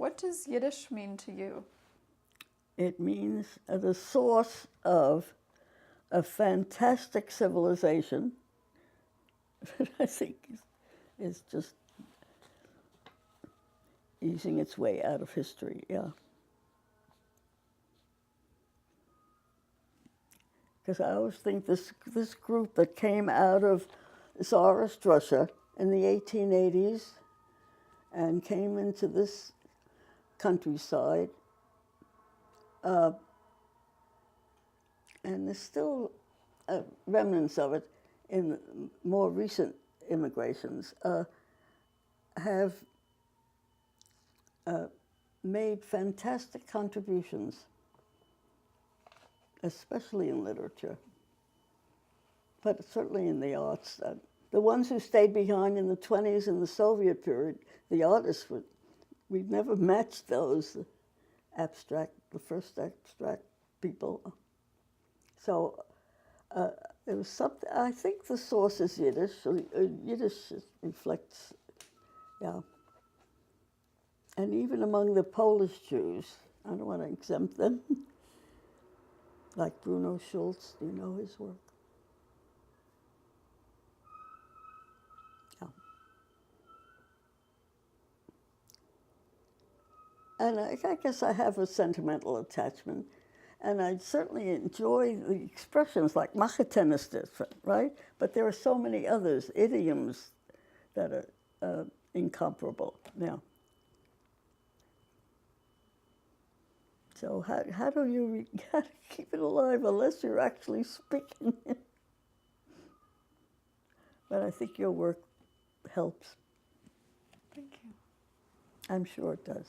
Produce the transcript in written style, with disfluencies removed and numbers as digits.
What does Yiddish mean to you? It means the source of a fantastic civilization that I think is just easing its way out of history, yeah. Because I always think this group that came out of Tsarist Russia in the 1880s and came into this countryside, and there's still remnants of it in more recent immigrations, have made fantastic contributions, especially in literature, but certainly in the arts. The ones who stayed behind in the 20s in the Soviet period, the artists, we've never matched those the first abstract people. So it was something, I think the source is Yiddish. Yiddish reflects, yeah. And even among the Polish Jews, I don't want to exempt them, like Bruno Schultz, do you know his work? Yeah. And I guess I have a sentimental attachment, and I certainly enjoy the expressions like Macheten is different, right? But there are so many others, idioms that are incomparable now. So how do you keep it alive unless you're actually speaking it? But I think your work helps. Thank you. I'm sure it does.